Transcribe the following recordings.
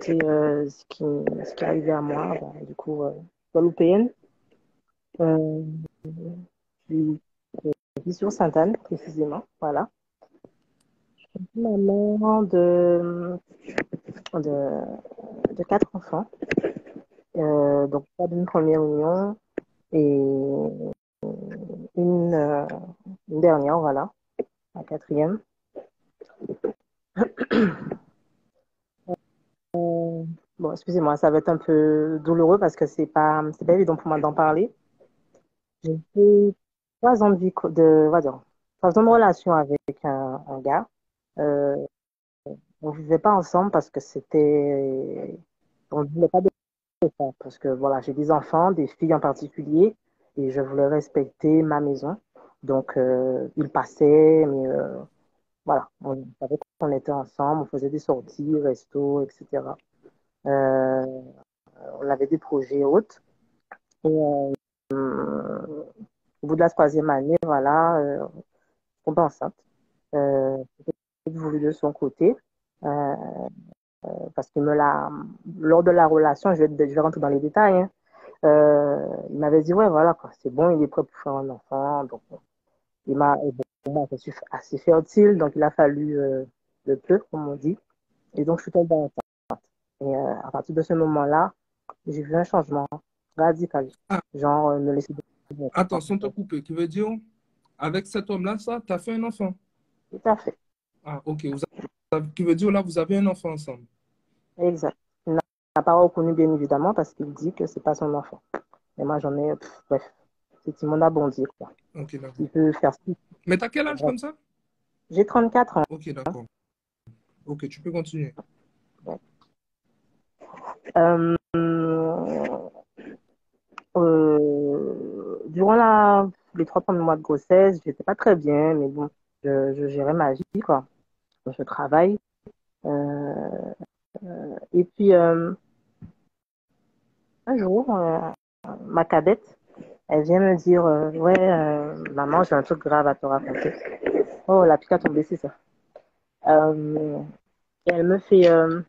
ce qui est arrivé à moi. Bah, du coup, guadeloupéenne. Euh, je vis sur Sainte-Anne, précisément. Voilà. Maman de, de quatre enfants. Donc, pas d'une première union et une, euh, une dernière, voilà, la quatrième. Bon, excusez-moi, ça va être un peu douloureux parce que c'est pas évident pour moi d'en parler. J'ai fait 3 ans on va dire, 3 ans de relation avec un gars. Euh, on ne vivait pas ensemble parce que on ne voulait pas de ça. Parce que voilà, j'ai des enfants, des filles en particulier, et je voulais respecter ma maison. Donc, il passait, mais voilà, on savait qu'on était ensemble, on faisait des sorties, resto, etc. Euh, on avait des projets autres. Et au bout de la troisième année, voilà, je tombe enceinte. C'était voulu de son côté. Euh, parce que lors de la relation, je vais rentrer dans les détails, hein, il m'avait dit, ouais, voilà, quoi, c'est bon, il est prêt pour faire un enfant. Donc, moi, je suis assez fertile, donc il a fallu le peu, comme on dit. Et donc, je suis tombée enceinte. Et à partir de ce moment-là, j'ai vu un changement radical. Ah, Genre, me laisser de mon corps. attention, te couper. Qui veut dire, avec cet homme-là, ça, tu as fait un enfant. Tout à fait. Ah, ok. Qui veut dire, là, vous avez un enfant ensemble. Exact. Il n'a pas reconnu, bien évidemment, parce qu'il dit que c'est pas son enfant. Mais moi, bref, c'est tout le monde a bondi, quoi. Ok, d'accord. Il peut faire ce qu'il Mais t'as quel âge veut. comme ça? J'ai 34 ans. Ok, d'accord. Ok, tu peux continuer. Euh, durant les 3 premiers mois de grossesse, j'étais pas très bien, mais bon, je gérais ma vie, quoi. Je travaille. Euh, et puis, un jour, ma cadette, elle vient me dire, ouais, maman, j'ai un truc grave à te raconter. Oh, la pique a tombé, c'est ça. Euh, et elle me fait, euh,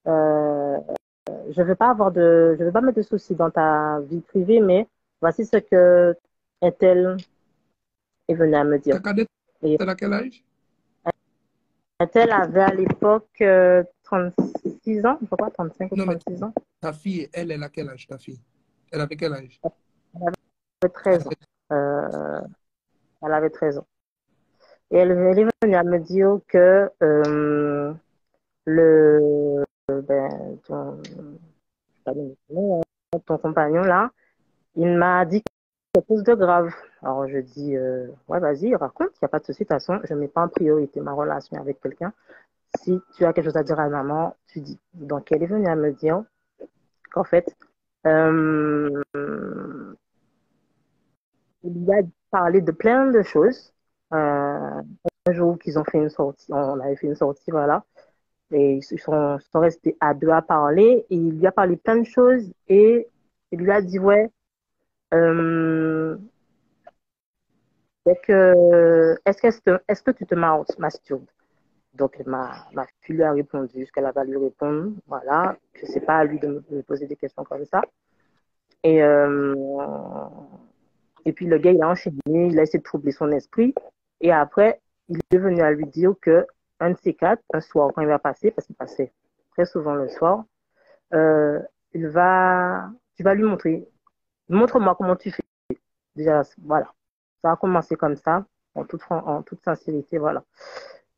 je veux pas mettre de soucis dans ta vie privée, mais voici ce que elle est venue à me dire. Ta cadette, Et elle a quel âge? elle avait à l'époque 6 ans, je crois, 35 ou Non, mais 36 ans. ta fille, elle a quel âge, ta fille? Elle avait quel âge? Elle avait Elle 13 ans. avait... Euh, elle avait 13 ans. Et elle est venue à me dire que ton, ton compagnon là, il m'a dit quelque chose de grave. Alors je dis, ouais, vas-y, raconte, il n'y a pas de souci. De toute façon, je ne mets pas en priorité ma relation avec quelqu'un. Si tu as quelque chose à dire à maman, tu dis. Donc elle est venue à me dire qu'en fait, euh, il a parlé de plein de choses. Un jour qu'ils ont fait une sortie, on avait fait une sortie, voilà. Et ils sont restés à deux à parler. Et il lui a parlé plein de choses. Et il lui a dit, ouais, euh, est-ce que tu te masturbes? Donc, ma fille lui a répondu ce qu'elle avait à lui répondre. Voilà, je ne sais pas à lui de me poser des questions comme ça. Et, euh, et puis, le gars, il a enchaîné, il a essayé de troubler son esprit. Et après, il est venu à lui dire que un de ces quatre, un soir, quand il va passer, parce qu'il passait très souvent le soir, euh, tu vas lui montrer. Montre-moi comment tu fais. Déjà, voilà. Ça a commencé comme ça, en toute sincérité, voilà.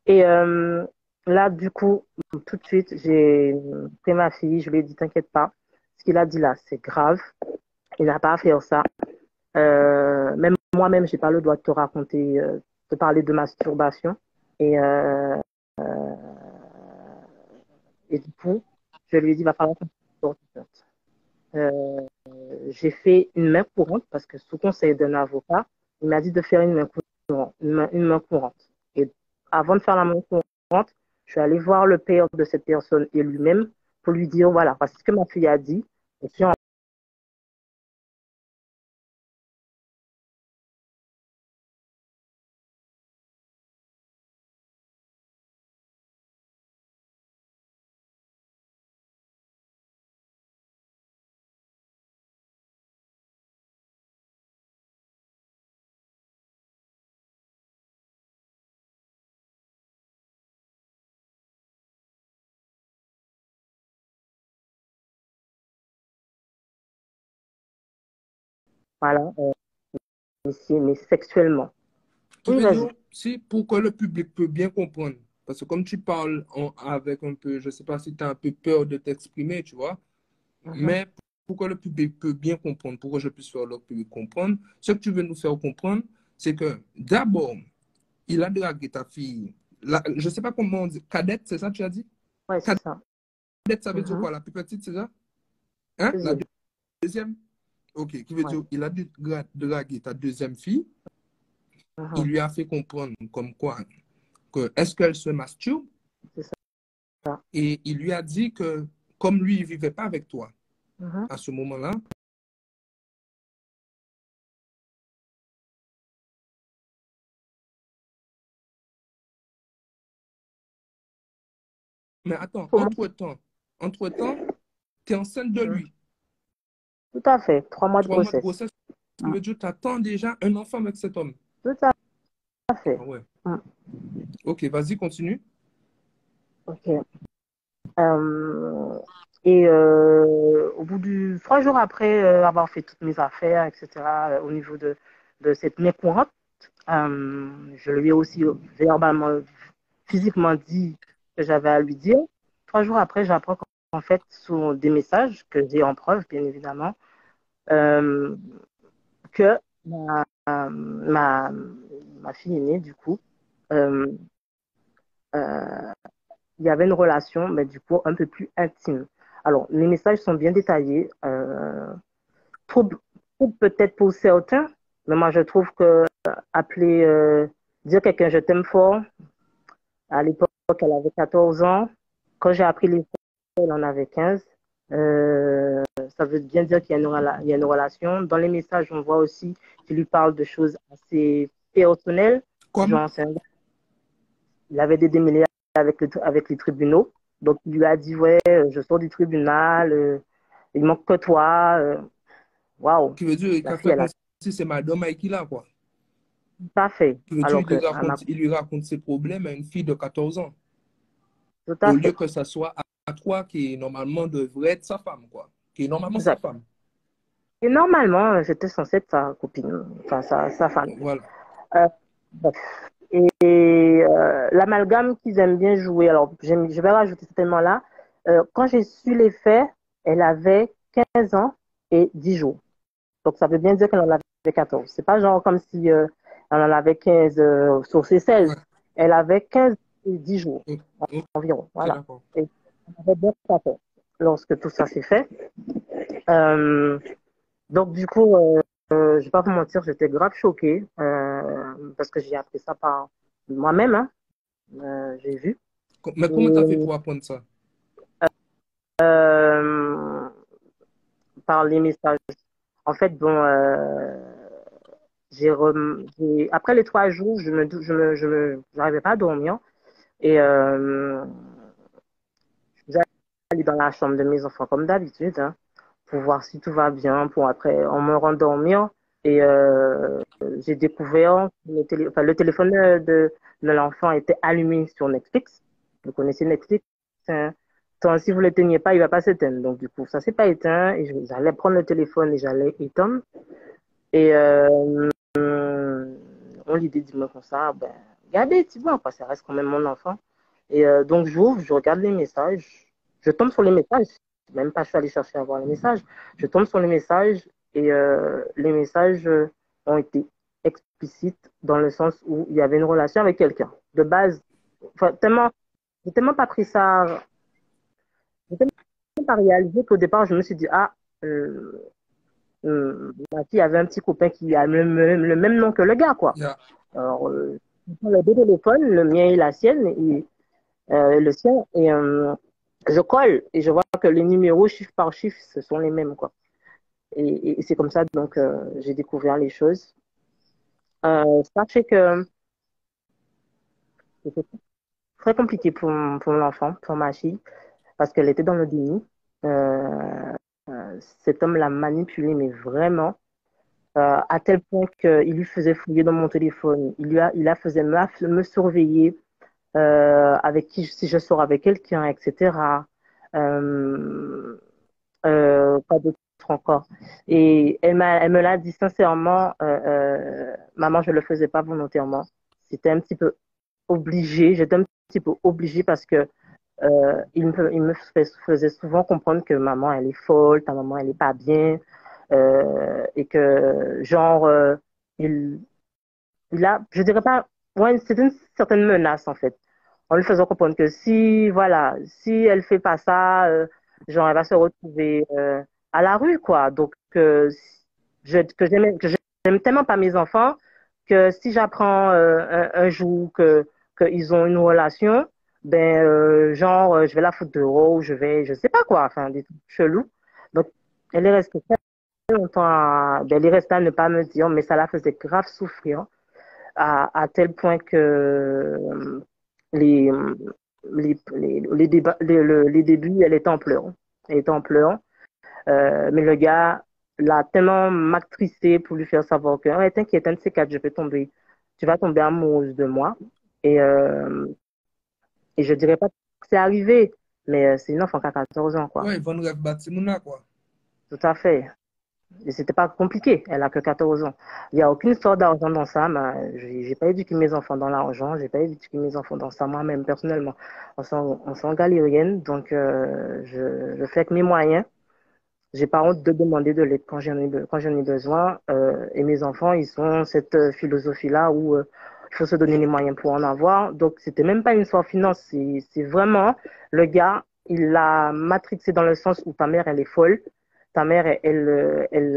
Et là, du coup, tout de suite, j'ai pris ma fille, je lui ai dit, t'inquiète pas, ce qu'il a dit là, c'est grave, il n'a pas à faire ça. Même moi-même, j'ai pas le droit de te raconter, de parler de masturbation. Et, et du coup, je lui ai dit, va falloir qu'on se porte plainte. Euh, j'ai fait une main courante parce que sous conseil d'un avocat, il m'a dit de faire une main courante, une main courante. Et avant de faire la main courante, je suis allée voir le père de cette personne et lui-même pour lui dire, voilà, parce que ma fille a dit, et puis Voilà, mais sexuellement. Tu Oui, veux dire, vas-y. si pour que le public peut bien comprendre, parce que comme tu parles avec un peu, je sais pas si tu as un peu peur de t'exprimer, tu vois, Mhm, mais pour que le public peut bien comprendre, pour que je puisse faire le public comprendre, ce que tu veux nous faire comprendre, c'est que d'abord, il a dragué ta fille. Je sais pas comment on dit, cadette, c'est ça que tu as dit? ouais, c'est ça. Cadette, ça veut dire Mhm. quoi? La plus petite, c'est ça? Hein? La Deuxième. deuxième? Ok, qui veut Ouais. dire, il a dragué ta deuxième fille, il Mhm. lui a fait comprendre comme quoi, que est-ce qu'elle se masturbe? C'est ça. Et il lui a dit que comme lui, il ne vivait pas avec toi Mhm. à ce moment-là, mais attends, Pour moi, entre-temps, tu es enceinte de mhm. lui. Tout à fait. 3 mois de 3 mois de grossesse. grossesse, qui Mm. veut dire que tu attends déjà un enfant avec cet homme. Tout à fait. Ah ouais. Mm. Ok, vas-y, continue. Ok. Euh, au bout du 3 jours après avoir fait toutes mes affaires, etc., au niveau de cette main courante, je lui ai aussi verbalement, physiquement dit que j'avais à lui dire. 3 jours après, j'apprends qu'en fait, sur des messages que j'ai en preuve, bien évidemment, euh, que ma, ma fille aînée, du coup, euh, euh, il y avait une relation, mais du coup, un peu plus intime. Alors, les messages sont bien détaillés. Trouble, trouble peut-être pour certains, mais moi, je trouve que appeler, dire à quelqu'un je t'aime fort, à l'époque, elle avait 14 ans. Quand j'ai appris les faits, elle en avait 15. Ça veut bien dire qu'il y a une relation. Dans les messages, on voit aussi qu'il lui parle de choses assez personnelles. Comme, Genre, il avait des démêlés avec les tribunaux. Donc, il lui a dit, ouais, je sors du tribunal, il manque que toi. Waouh, qui veut dire la qu'à fille, fait elle a comme si c'est madame qui là, quoi. pas fait. Qui veut dire Alors que, il lui raconte ses problèmes à une fille de 14 ans. tout Au à lieu fait. que ça soit à toi qui normalement devrait être sa femme, quoi. Qui est normalement sa Exact. femme. Et normalement, j'étais censée être sa copine, enfin, sa femme. Voilà. Euh, bref. Et l'amalgame qu'ils aiment bien jouer, alors je vais rajouter certainement là, quand j'ai su les faits, elle avait 15 ans et 10 jours. Donc ça veut bien dire qu'elle en avait 14. C'est pas genre comme si elle en avait 15 sur ses Ouais. 16. Elle avait 15 et 10 jours Ok, environ. Voilà. d'accord. Et elle avait bien 14 lorsque tout ça s'est fait. Euh, donc du coup, je vais pas vous mentir, j'étais grave choquée parce que j'ai appris ça par moi-même, hein. J'ai vu. Mais comment tu as fait Et pour apprendre ça? euh, par les messages. En fait, bon, après les 3 jours, j'arrivais pas à dormir. Et je suis allée dans la chambre de mes enfants comme d'habitude, hein, pour voir si tout va bien, pour après, on me rendormir. Et j'ai découvert que le téléphone de l'enfant était allumé sur Netflix. Vous connaissez Netflix, hein. Tant, si vous ne l'éteignez pas, il ne va pas s'éteindre. Donc, du coup, ça ne s'est pas éteint. Et j'allais prendre le téléphone et j'allais éteindre. Et on lui dit, dis-moi comme ça, ben, regardez, tu vois, quoi, ça reste quand même mon enfant. Et donc, j'ouvre, je regarde les messages, je tombe sur les messages, même pas je suis allée chercher à voir les messages, je tombe sur les messages et les messages ont été explicites dans le sens où il y avait une relation avec quelqu'un. De base, enfin, j'ai tellement pas pris ça, j'ai tellement pas réalisé qu'au départ, je me suis dit, ah, ma fille avait un petit copain qui a le même nom que le gars, quoi. Yeah. Alors, les deux téléphones, le mien et la sienne, le sien, et je colle et je vois que les numéros, chiffre par chiffre, ce sont les mêmes, quoi. Et c'est comme ça, donc, j'ai découvert les choses. Sachez que c'était très compliqué pour l'enfant, pour ma fille, parce qu'elle était dans le déni. Cet homme l'a manipulée, mais vraiment, à tel point qu'il lui faisait fouiller dans mon téléphone. Il a faisait me surveiller avec qui, si je sors avec quelqu'un, etc. Euh, quoi d'autre? encore. Et elle me l'a dit sincèrement, maman, je le faisais pas volontairement. C'était un petit peu obligé. J'étais un petit peu obligée parce que il me faisait souvent comprendre que maman, elle est folle, ta maman, elle est pas bien, et que genre, il, il a, je dirais pas, ouais, c'est une certaine menace en fait. En lui faisant comprendre que si, voilà, si elle fait pas ça, genre, elle va se retrouver à la rue, quoi. Donc, que j'aime tellement pas mes enfants que si j'apprends un jour qu'ils ont une relation, ben, genre, je vais la foutre dehors, ou je sais pas quoi, enfin, des trucs chelous. Donc, elle est restée très longtemps ben, elle est restée à ne pas me dire, mais ça la faisait grave souffrir à tel point que les, les débuts, elle était en pleurs. Elle était en pleurs. Mais le gars l'a tellement matricé pour lui faire savoir que ouais, t'inquiète, un de ces quatre, tu vas tomber amoureuse de moi. Et, euh, et je dirais pas que c'est arrivé, mais c'est une enfant qui a 14 ans, quoi. Ouais, ils vont nous bâtir mouna, quoi. Tout à fait. Et c'était pas compliqué. Elle a que 14 ans. Il n'y a aucune histoire d'argent dans ça. Mais j'ai pas éduqué mes enfants dans l'argent. J'ai pas éduqué mes enfants dans ça moi-même, personnellement. On s'en galérienne. Donc, je fais avec mes moyens. J'ai pas honte de demander de l'aide quand j'en ai besoin. Et mes enfants, ils sont cette philosophie-là où il faut se donner les moyens pour en avoir. Donc, c'était même pas une histoire finance. C'est vraiment le gars, il l'a matrixé dans le sens où ta mère, elle est folle. Ta mère, elle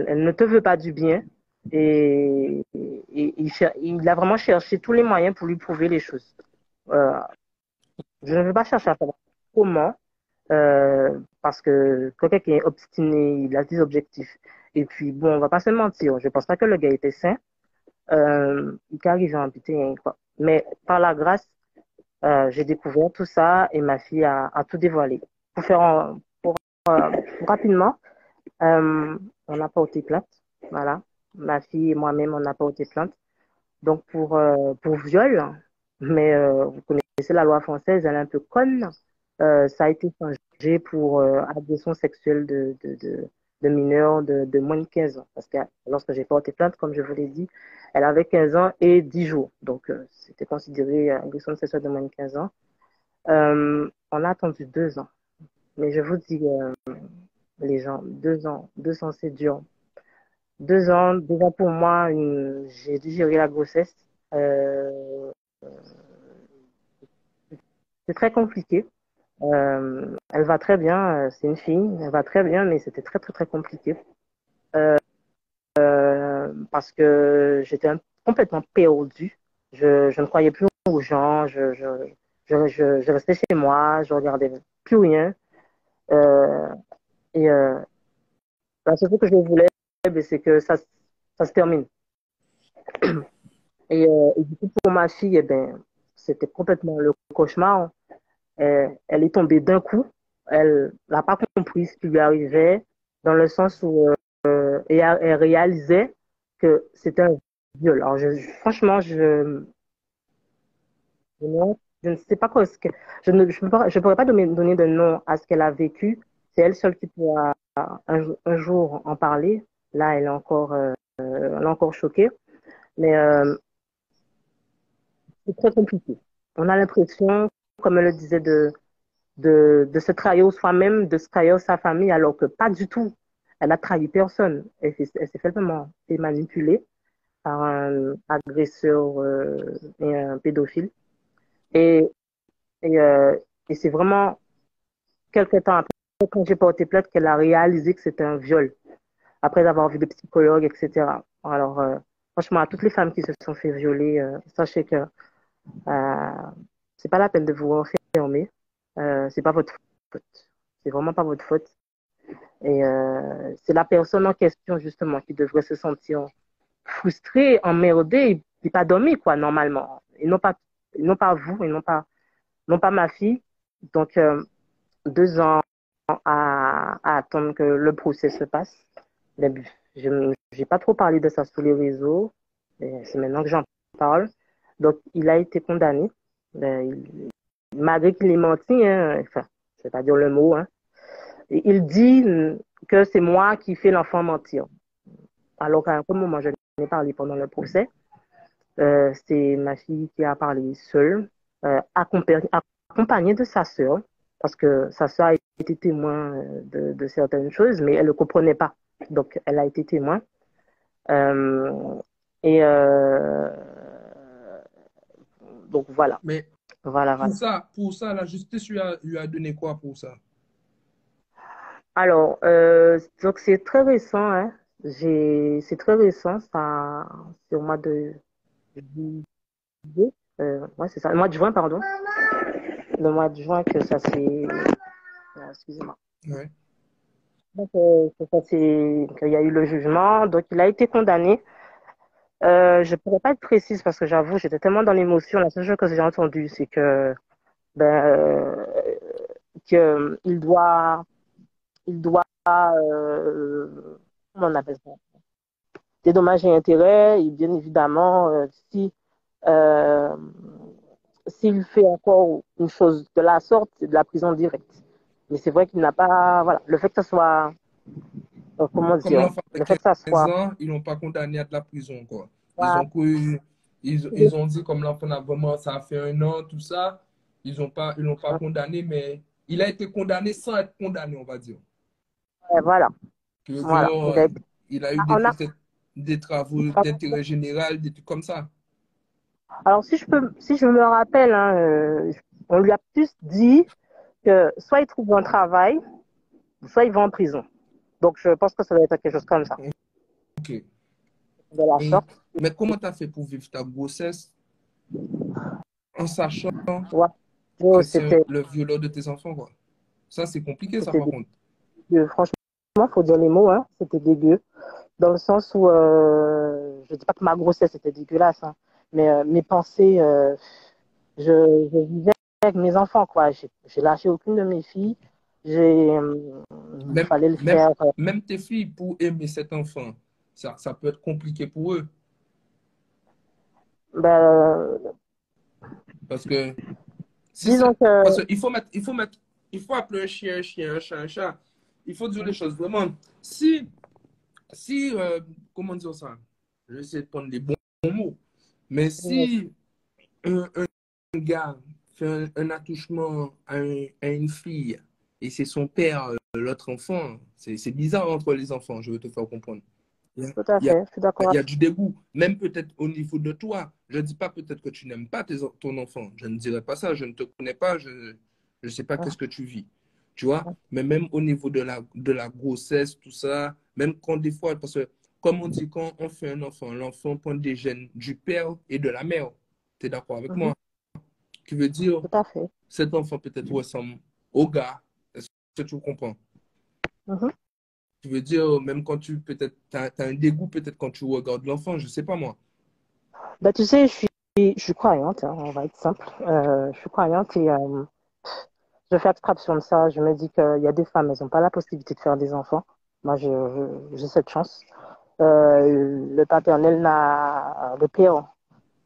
ne te veut pas du bien. Et il a vraiment cherché tous les moyens pour lui prouver les choses. Euh, je ne vais pas chercher à savoir comment, parce que quelqu'un qui est obstiné, il a des objectifs. Et puis, bon, on va pas se mentir, je pense pas que le gars était sain. Il est arrivé à amputer, hein, quoi. Mais par la grâce, j'ai découvert tout ça et ma fille a tout dévoilé. Pour faire rapidement, on n'a pas été plainte. Voilà. Ma fille et moi-même, on n'a pas été plainte. Donc, pour viol, mais vous connaissez la loi française, elle est un peu conne. Ça a été changé pour agression sexuelle de mineurs de moins de 15 ans. Parce que lorsque j'ai porté plainte, comme je vous l'ai dit, elle avait 15 ans et 10 jours. Donc, c'était considéré agression sexuelle de moins de 15 ans. On a attendu 2 ans. Mais je vous dis, les gens, 2 ans, 2 ans, c'est dur. 2 ans, déjà pour moi, j'ai dû gérer la grossesse. Euh, c'est très compliqué. Elle va très bien, c'est une fille, elle va très bien, mais c'était très très très compliqué parce que complètement perdue. Je ne croyais plus aux gens, je restais chez moi, je regardais plus rien. Euh, et la seule chose que je voulais, ben, c'est que ça se termine. Et du coup, pour ma fille, eh ben, c'était complètement le cauchemar. Elle est tombée d'un coup. Elle n'a pas compris ce qui lui arrivait, dans le sens où elle réalisait que c'était un viol. Alors, franchement, je ne sais pas quoi. Je pourrais pas donner de nom à ce qu'elle a vécu. C'est elle seule qui pourra un jour en parler. Là, elle est encore choquée. Mais c'est très compliqué. On a l'impression, comme elle le disait, de se trahir soi-même, de se trahir sa famille, alors que pas du tout. Elle a trahi personne. Elle s'est simplement fait manipuler par un agresseur et un pédophile. Et, et, euh, et c'est vraiment quelques temps après, quand j'ai porté plainte, qu'elle a réalisé que c'était un viol, après avoir vu des psychologues, etc. Alors, franchement, à toutes les femmes qui se sont fait violer, sachez que c'est pas la peine de vous renfermer. C'est pas votre faute. C'est vraiment pas votre faute. Et c'est la personne en question, justement, qui devrait se sentir frustrée, emmerdée, et pas dormir, quoi, normalement. Ils n'ont pas vous, non pas ma fille. Donc, 2 ans à attendre que le procès se passe. Mais je n'ai pas trop parlé de ça sur les réseaux. C'est maintenant que j'en parle. Donc, il a été condamné. Malgré qu'il ait menti, hein, enfin, je ne vais pas dire le mot, hein, il dit que c'est moi qui fais l'enfant mentir. Alors qu'à un moment, je n'ai parlé pendant le procès. C'est ma fille qui a parlé seule, accompagnée de sa sœur, parce que sa sœur a été témoin de certaines choses, mais elle ne comprenait pas. Donc, elle a été témoin. Euh, et donc, voilà. Mais Voilà, voilà. pour ça, la justice lui a donné quoi pour ça? Alors, donc c'est très récent, hein. C'est très récent, ça, c'est au mois de juillet, ouais, c'est ça, le mois de juin, pardon. Le mois de juin que ça s'est, excusez-moi. Ouais. Donc, qu'il y a eu le jugement, donc il a été condamné. Je pourrais pas être précise parce que j'avoue, j'étais tellement dans l'émotion. La seule chose que j'ai entendue, c'est que, il doit, comment on appelle ça? Des dommages et intérêts, et bien évidemment, euh, s'il fait encore une chose de la sorte, c'est de la prison directe. Mais c'est vrai qu'il n'a pas, voilà, le fait que ça soit, comment Comme dire, l'enfant de le fait que ça 15 soit, ans, ils l'ont pas condamné à de la prison, quoi. Ils voilà, ont cru, ils ont dit comme l'enfant a vraiment, ça a fait un an, tout ça, ils l'ont pas condamné, mais il a été condamné sans être condamné, on va dire. voilà, Je veux voilà. dire, il a eu On a, peut-être des travaux d'intérêt général, des trucs comme ça. alors si je me rappelle, hein, on lui a plus dit que soit il trouve un travail, soit il va en prison. Donc je pense que ça doit être quelque chose comme ça, Ok. de la Et, sorte. mais comment tu as fait pour vivre ta grossesse en sachant Ouais. Oh, que c'est le violeur de tes enfants, quoi? Ça, c'est compliqué, ça, c'était par contre. dégueu. Franchement, faut dire les mots, hein, c'était dégueu. Dans le sens où, je dis pas que ma grossesse était dégueulasse, hein, mais mes pensées, je vivais avec mes enfants, quoi. J'ai lâché aucune de mes filles. Il Même, fallait le même, faire. même tes filles, pour aimer cet enfant, ça peut être compliqué pour eux. Ben, Parce que si c'est, disons que, parce qu'il faut il faut appeler un chien, un chat, un chat. Il faut dire les choses vraiment. Si, comment dire ça? Je vais essayer de prendre les bons mots. Mais si un gars fait un attouchement à une fille et c'est son père, l'autre enfant, c'est bizarre entre les enfants, je veux te faire comprendre. Il y a, tout à il y a- fait, je suis d'accord. il y a du dégoût, même peut-être au niveau de toi. Je ne dis pas peut-être que tu n'aimes pas ton enfant. Je ne dirais pas ça. Je ne te connais pas. Je ne sais pas qu'est-ce que tu vis. Tu vois? Mais même au niveau de la grossesse, tout ça, même quand des fois, parce que comme on dit, quand on fait un enfant, l'enfant prend des gènes du père et de la mère. Tu es d'accord avec Mhm, moi? Qui veut dire, tout à fait. cet enfant peut-être ressemble au gars. Est-ce que tu comprends? Mhm. Tu veux dire, même quand tu peut-être as un dégoût, peut-être quand tu regardes l'enfant, je ne sais pas moi. Ben, tu sais, je suis croyante, hein, on va être simple. Je suis croyante et je fais abstraction de ça. Je me dis qu'il y a des femmes, elles n'ont pas la possibilité de faire des enfants. Moi, j'ai cette chance. Le paternel le père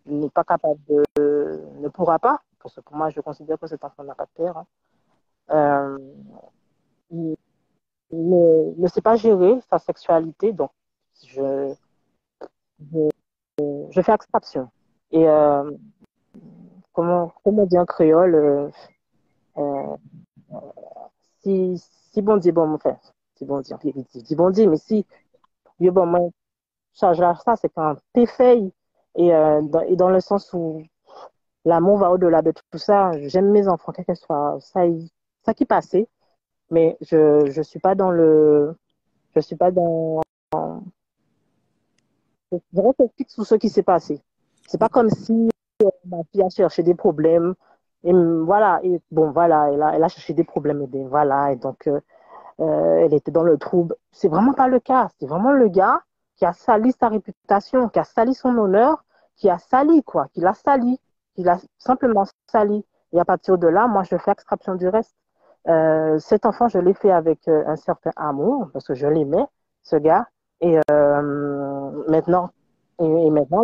n'est pas capable ne pourra pas, parce que pour moi, je considère que cet enfant n'a pas de père, hein. Euh, il ne sait pas gérer sa sexualité, donc je, je, je fais abstraction. Et comment dire en créole, euh, si, si bon dit, bon, enfin, si bon dit, si bon dit, mais si, yo, bon, moi, charge à ça, c'est quand t'es fait, et dans le sens où l'amour va au-delà de tout ça. J'aime mes enfants, quel que soit ça qui passait, mais je suis pas dans je suis pas dans, je reste fixe sur ce qui s'est passé. C'est pas comme si ma fille a cherché des problèmes, et voilà, et bon, voilà, elle a cherché des problèmes, et bien voilà, et donc, elle était dans le trouble. C'est vraiment pas le cas. C'est vraiment le gars qui a sali sa réputation, qui a sali son honneur, qui a sali, quoi, qui l'a sali, qui l'a simplement sali. Et à partir de là, moi, je fais abstraction du reste. Cet enfant, je l'ai fait avec un certain amour, parce que je l'aimais, ce gars. Et maintenant, et maintenant,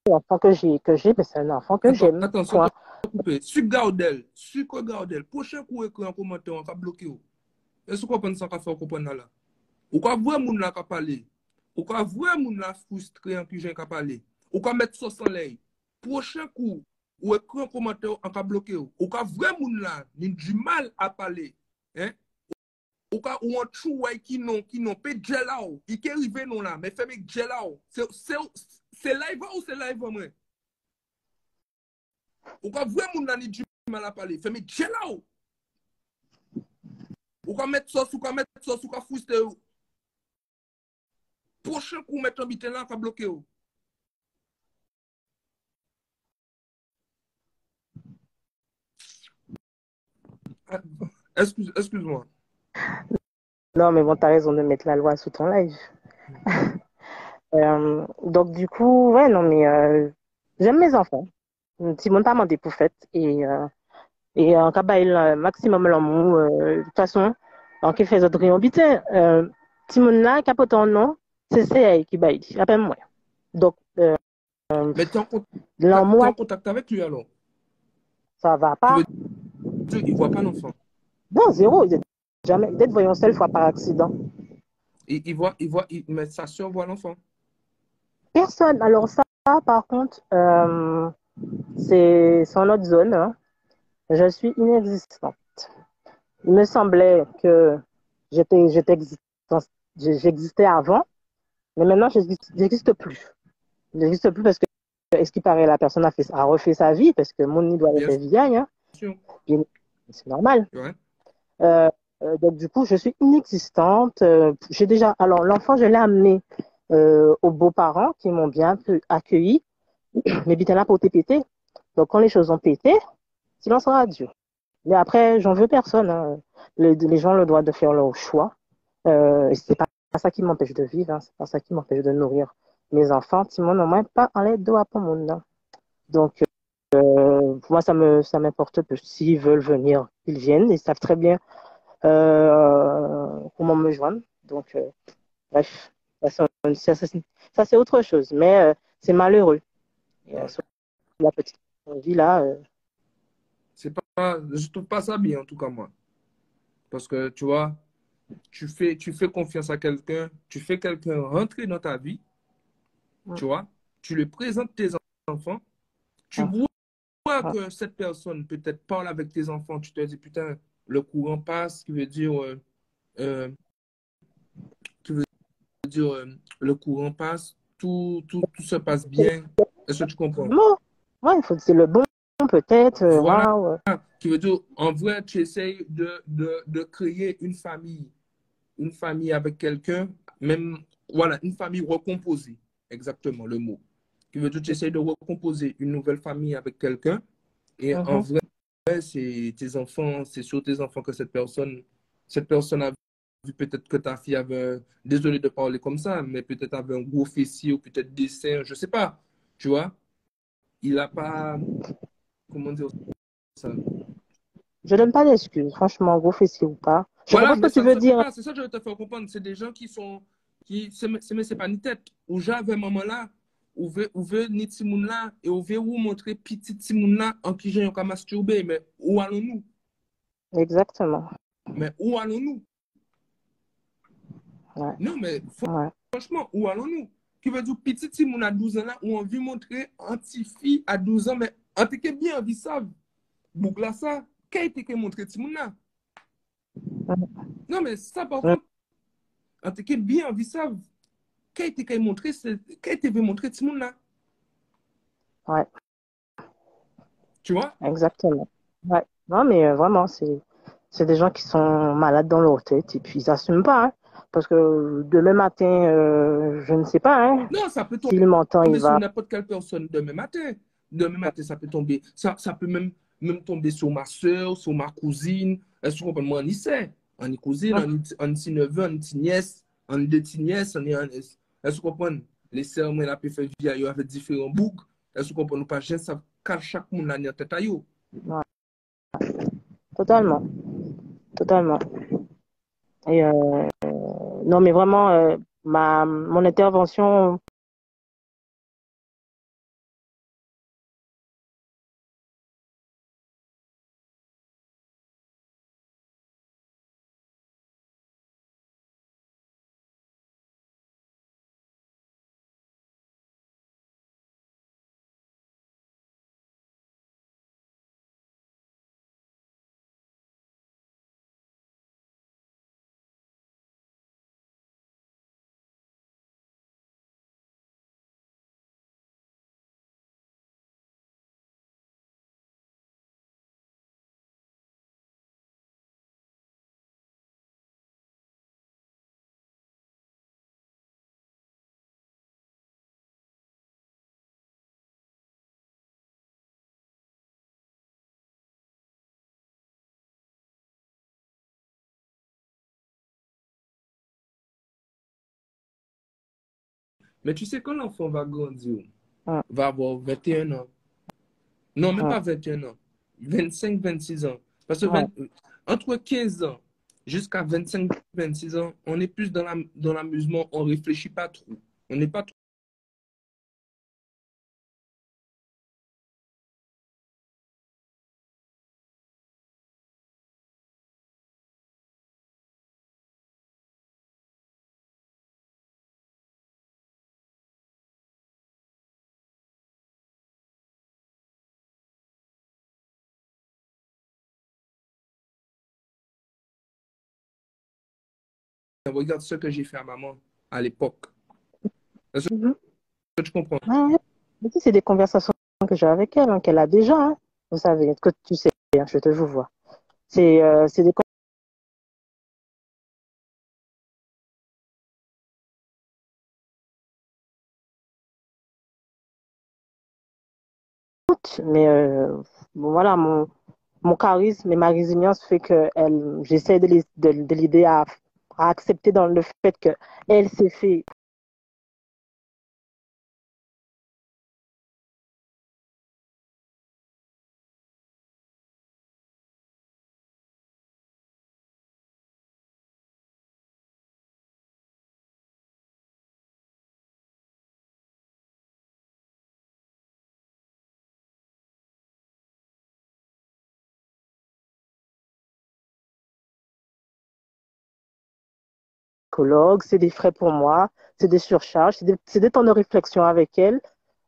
l'enfant ben, c'est un enfant que Attends, j'aime. attends, sans te Point. couper. Su Gardel, prochain coup écrit en commentaire, on va bloquer. Est-ce que vous comprenez ça qu'a fait comprendre là? Ou quoi voir moun là qui parler? Ou quoi voir moun là frustré en qui j'ai qu'à parler? Ou quoi mettre ça sans l'air? Prochain coup, ou écrit un commentaire en cas bloqué. Ou quoi voir moun là, ni du mal à parler. Hein? Ou un chouai qui non, pas de gelao. Il qui arrive non là, mais fait avec gelao. C'est live ou c'est live moi? Ou quoi voir moun là, ni du mal à parler. Fait avec gelao. Ou quoi mettre sauce, ou quoi frustré. Prochain coup, mettre un bitin là, qui bloqué. Excuse-moi. Non, mais bon, t'as raison de mettre la loi sous ton live. Donc, du coup, ouais, non, mais j'aime mes enfants. Simon t'a demandé pour fête. Et en cas, bah, il maximum l'amour. De toute façon, en qui fait autre rien, bitin, Simon là, capote en nom, c'est elle qui baille. Appelle-moi. Donc, Mais t'es l'amour, en contact avec lui alors? ça va Tu pas. veux dire, il voit pas l'enfant? Non, zéro. Jamais. Peut-être voyons seule fois par accident. Mais sa soeur voit l'enfant. Personne. Alors ça, par contre, c'est son autre zone. Hein. Je suis inexistante. Il me semblait que j'existais avant, mais maintenant, j'existe plus. J'existe plus parce que, est-ce qu'il paraît, la personne a refait sa vie, parce que mon nid doit Bien être vieille, hein. sûr. Bien, c'est normal. Ouais. Donc, du coup, je suis inexistante. Alors, l'enfant, je l'ai amené aux beaux-parents qui m'ont bien accueilli, mais bien là pour péter. Donc, quand les choses ont pété, silence radio. Mais après, j'en veux personne. Hein. Les gens ont le droit de faire leur choix. C'est pas ça qui m'empêche de vivre. Hein. C'est pas ça qui m'empêche de nourrir mes enfants. Timon, au moins, pas en l'aide à pour mon nom. Donc, moi, ça m'importe peu. S'ils veulent venir, ils viennent. Ils savent très bien comment me joindre. Donc, bref, ça, c'est autre chose. Mais c'est malheureux. Et, Ouais. sur la petite vie là. Je trouve pas ça bien, en tout cas, moi. Parce que, tu vois, tu fais confiance à quelqu'un, tu fais quelqu'un rentrer dans ta vie, tu vois, tu lui présentes tes enfants, tu vois que cette personne peut-être parle avec tes enfants, tu te dis, putain, le courant passe, qui veut dire, euh, qui veut dire le courant passe, tout se passe bien. Est-ce que tu comprends? Bon, ouais, c'est le bon, peut-être. Voilà. Moi, ouais. Qui veut dire, en vrai, tu essayes de créer une famille avec quelqu'un, même, voilà, une famille recomposée, exactement le mot. Qui veut dire, tu essayes de recomposer une nouvelle famille avec quelqu'un, et en vrai, c'est tes enfants, c'est sur tes enfants que cette personne a vu peut-être que ta fille avait, désolé de parler comme ça, mais peut-être avait un gros fessier ou peut-être des seins, je sais pas, tu vois. Il n'a pas, comment dire ça? Je donne pas d'excuses, franchement, gros fessier ou pas. Je Voilà, comprends ce mais que tu ça ne veux se fait dire. pas. C'est ça que je vais te faire comprendre. C'est des gens c'est pas ni tête. Ou j'avais un moment là, ou veut ni timoun là, et ou veut vous montrer petit timoun là, en qui j'ai un masturber. Mais où allons-nous? Exactement. Mais où allons-nous? Ouais. Non, mais Ouais. franchement, où allons-nous? Qui veut dire petit timoun à 12 ans là, où on veut montrer anti-fille à 12 ans, mais en tout cas bien, ils savent. Boucle là, ça, qui a été montré timoun là? Non, mais ça, par Ouais. contre, en tout cas bien, ils savent. Qui a été montré, qui a été montré tout le monde là. Ouais. Tu vois? Exactement. Ouais. Non, mais vraiment, c'est des gens qui sont malades dans leur tête et puis ils n'assument pas. Hein. Parce que demain matin, je ne sais pas. Hein. Non, ça peut S'il m'entend, il tomber sur va. n'importe quelle personne demain matin. Demain matin, ça peut tomber. Ça peut même tomber sur ma soeur, sur ma cousine. Est-ce que tu comprends? Moi, on y sait. On y cousine, on y neveu, on y nièce, on y deux nièces, on y est-ce que tu comprends? Les sœurs, moi, la peut faire vieille avec différents boucs. Est-ce que tu comprends? Nous pas juste ça, car chaque monde a une tête à yo. Ouais. Totalement. Totalement. Et non, mais vraiment, mon intervention Mais tu sais, quand l'enfant va grandir, Mhm. va avoir 21 ans, non, même Mhm. pas 21 ans, 25, 26 ans. Parce que Ouais. entre 15 ans jusqu'à 25, 26 ans, on est plus dans l'amusement, on réfléchit pas trop. On n'est pas trop. Regarde ce que j'ai fait à maman à l'époque. Est-ce Mhm. que tu comprends? Ouais, ouais. Mais tu sais, c'est des conversations que j'ai avec elle, hein, qu'elle a déjà, hein. Vous savez, que tu sais, hein, je te vois. C'est des comptes, mais bon, voilà, mon charisme et ma résilience fait que j'essaie de l'aider à accepter dans le fait que elle s'est fait psychologue, c'est des frais pour moi, c'est des surcharges, c'est des temps de réflexion avec elle.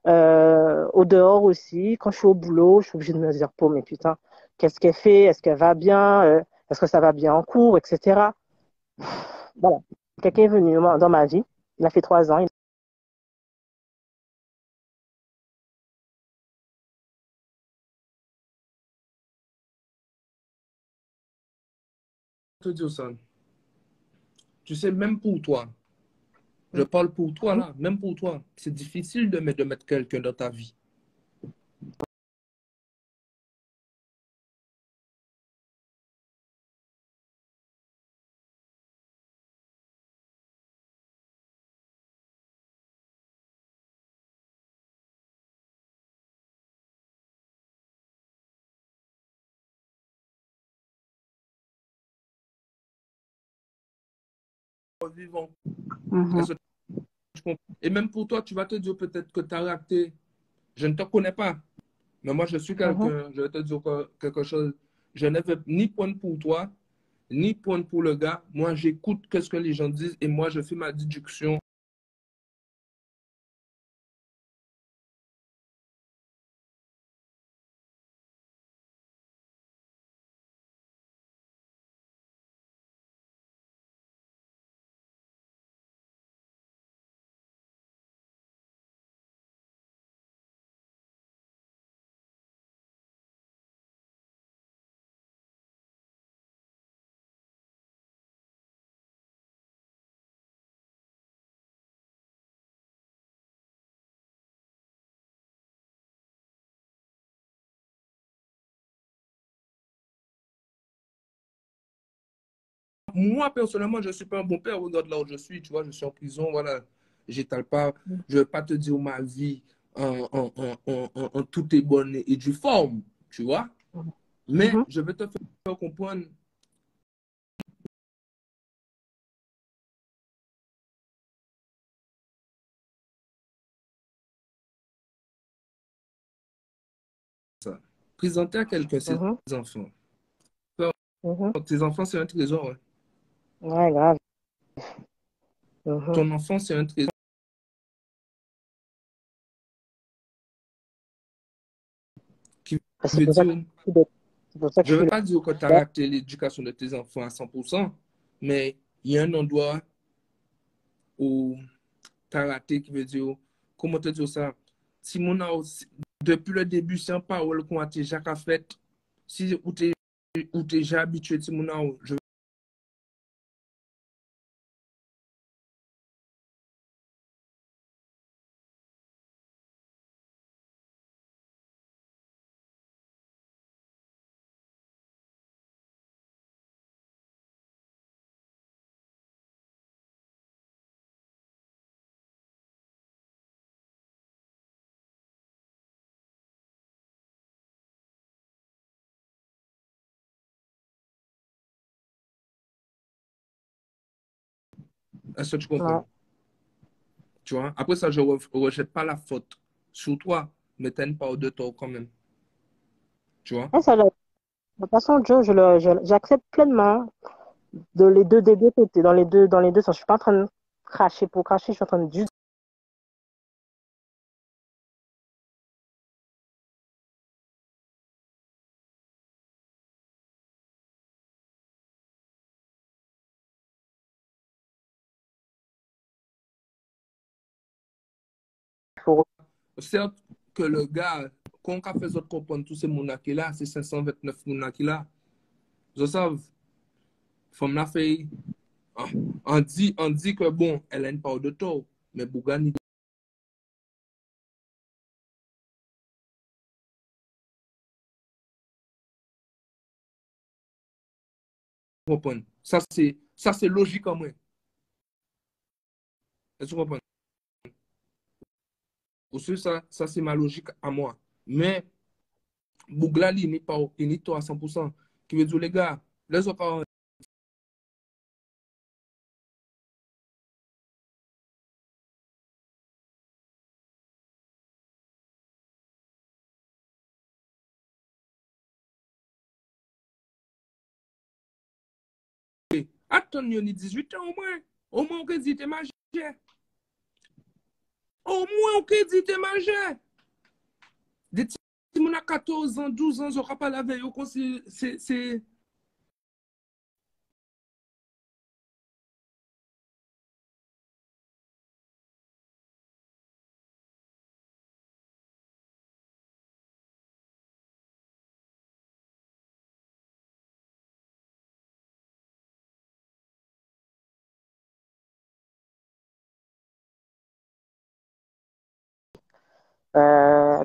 Au dehors aussi, quand je suis au boulot, je suis obligée de me dire, oh, mais putain, qu'est-ce qu'elle fait? Est-ce qu'elle va bien? Est-ce que ça va bien en cours, etc. Voilà. Quelqu'un est venu dans ma vie. Il a fait 3 ans. Je te dire ça. Tu sais, même pour toi, je parle pour toi là, même pour toi, c'est difficile de mettre quelqu'un dans ta vie. Vivant. Mhm, Est-ce que tu comprends? Et même pour toi, tu vas te dire peut-être que tu as raté. Je ne te connais pas, mais moi je suis mhm. quelqu'un, je vais te dire quelque chose. Je ne vais ni prendre pour toi, ni prendre pour le gars. Moi, j'écoute ce que les gens disent et moi, je fais ma déduction. Moi, personnellement, je ne suis pas un bon père. Regarde là où je suis, tu vois, je suis en prison, voilà. J'étale pas, je ne vais pas te dire ma vie en tout est bonne et due forme, tu vois. Mais Mhm. je vais te faire comprendre ça. Présenter à quelqu'un ses Mhm. enfants. Mhm. Tes enfants, c'est un trésor, hein. Ouais, grave. Mhm. Ton enfant, c'est un trésor qui C'est veut pour ça que dire, c'est pour ça que je je ne veux suis pas dire que tu as là. raté l'éducation de tes enfants à 100%, mais il y a un endroit où tu as raté qui veut dire, comment te dire ça? Si mon a, depuis le début, sans parole qu'on a déjà fait, si ou t'es déjà habitué, si mon a, je Est-ce que tu Ouais. comprends? Tu vois? Après ça, je ne rejette pas la faute sur toi, mais tu as une part de tort quand même. Tu vois? Et ça, de toute façon, Joe, j'accepte pleinement des deux côtés, dans les deux sens. Je suis pas en train de cracher pour cracher, je suis en train de juste pour... Certes que le gars, quand on a fait autres comprendre tous ces mounas qui là, c'est 529 mounas qui là. Vous savez, femme la fait, on dit que bon, elle a une part de tort, mais Bougani comprend. Ça c'est logique en moi. Est-ce que vous comprenez? Aussi, ça c'est ma logique à moi. Mais Bouglali n'est pas il n'est pas à 100%. Qui veut dire, les gars, les autres attendez, on est 18 ans au moins. Au moins, on peut dire que t'es majeur. Au moins, on peut dire que t'es majeur. Des petits gens à 14 ans, 12 ans, ils n'auront pas la veille. C'est.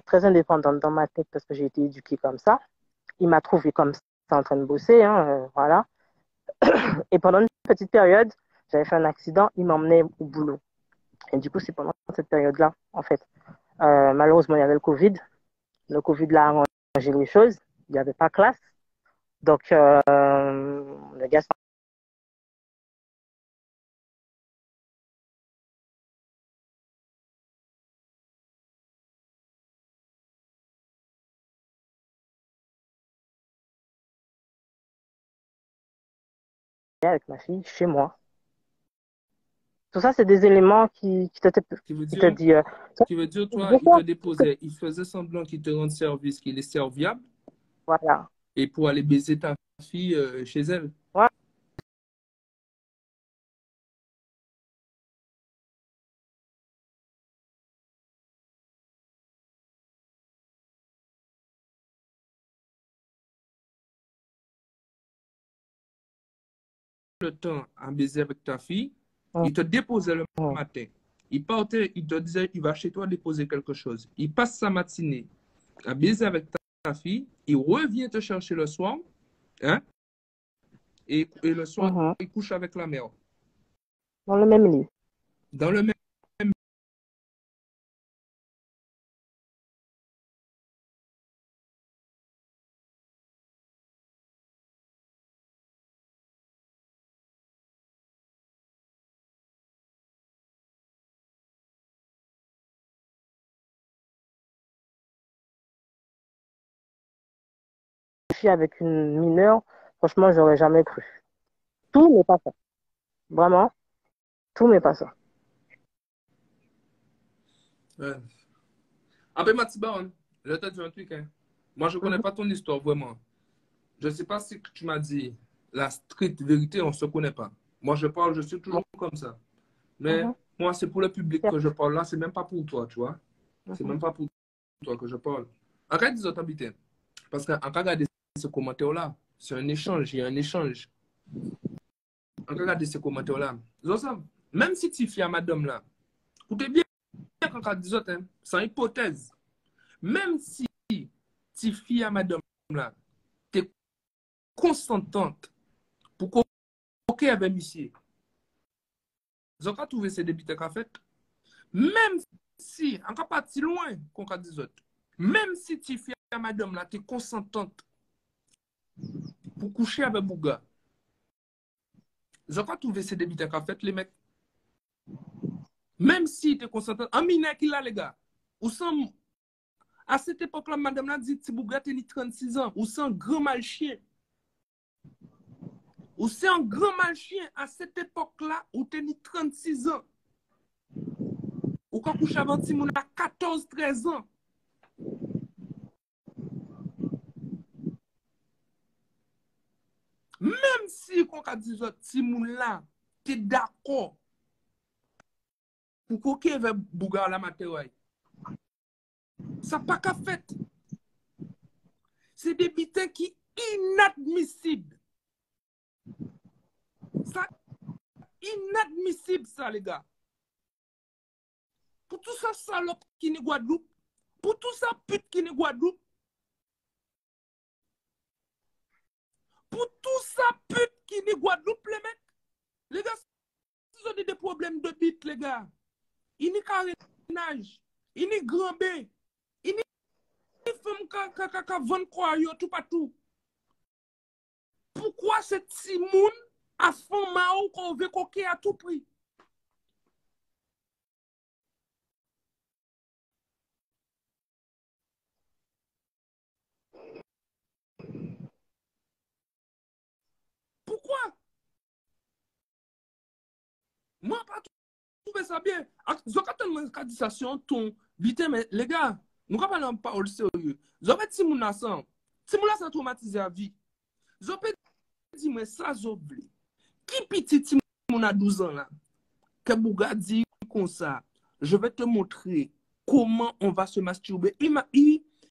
très indépendante dans ma tête parce que j'ai été éduquée comme ça. Il m'a trouvé comme ça en train de bosser, hein, voilà. Et pendant une petite période, j'avais fait un accident, il m'emmenait au boulot. Et du coup, c'est pendant cette période-là, en fait. Malheureusement, il y avait le Covid. Le Covid l'a arrangé les choses. Il n'y avait pas classe. Donc, le gars s'est avec ma fille chez moi. Tout ça, c'est des éléments Qui veut qui te dire, dit, toi, il te déposait, il faisait semblant qu'il te rende service, qu'il est serviable, voilà. et pour aller baiser ta fille chez elle. Ouais. Le temps à baiser avec ta fille, Hum, il te déposait le hum. matin. Il partait, il te disait, il va chez toi déposer quelque chose. Il passe sa matinée à baiser avec ta fille, il revient te chercher le soir, hein, et le soir, Mhm. il couche avec la mère. Dans le même lit. Dans le même Fille avec une mineure, franchement, j'aurais jamais cru. Tout n'est pas ça. Vraiment, tout n'est pas ça. ouais. Après, Matibaron, je te dis un truc, hein. Moi, je ne connais Mhm. pas ton histoire vraiment. Je ne sais pas si tu m'as dit la stricte vérité, on ne se connaît pas. Moi, je parle, je suis toujours comme ça. Mais Mhm. moi, c'est pour le public que je parle là, c'est même pas pour toi, tu vois. C'est Mhm. même pas pour toi que je parle. Arrête des autres habitants. Parce qu'en regardant ce commentaire-là, c'est un échange, il y a un échange. En regardant ce commentaire-là, même si tu fies à madame là, écoutez bien quand on dit autres, hein, sans hypothèse, même si tu fies à madame là, tu es consentante pour qu'aucun avec monsieur. Vous avez trouvé ces débuts qu'a fait, même si, on pas parti loin qu'on a dit autres, même si tu fies à madame là, tu es consentante pour coucher avec Bouga. Vous avez trouvé ces débuts qu'a fait, les mecs. Même si tu es concentré, en mineur qui là, les gars, ou sans, à cette époque-là, madame l'a dit, Tibouga, tu 36 ans, ou sans grand mal chien. Ou c'est un grand mal chien à cette époque-là, où tu 36 ans. Ou quand couche avant Timoun à 14-13 ans. Même si, quand on dit Timoun là, tu es d'accord pour qu'on ait Bouga la matériel. Ça n'a pas qu'à fait. C'est des bitins qui inadmissibles. Ça, inadmissible, ça, les gars. Pour tout ça, salope qui n'est Guadeloupe, pour tout ça, pute qui n'est Guadeloupe, pour tout ça, pute qui n'est Guadeloupe, les mecs, les gars, ils ont des problèmes de bite, les gars. Il n'y a carénage, il n'y a grand B, il n'y a femme qui vend quoi, tout partout. Pourquoi cette Timoun a fait mal qu'on veut coquer à tout prix? Pourquoi? Moi, pas trouvé ça bien. Vous avez tellement de ton vite, mais les gars, nous ne parlons pas au sérieux. Vous avez dit mon ensemble. Si mon ensemble traumatisé à vie. Vous avez dit, mais ça, j'oublie. Qui petit mon a 12 ans là? Que Bouga dit comme ça. Je vais te montrer comment on va se masturber.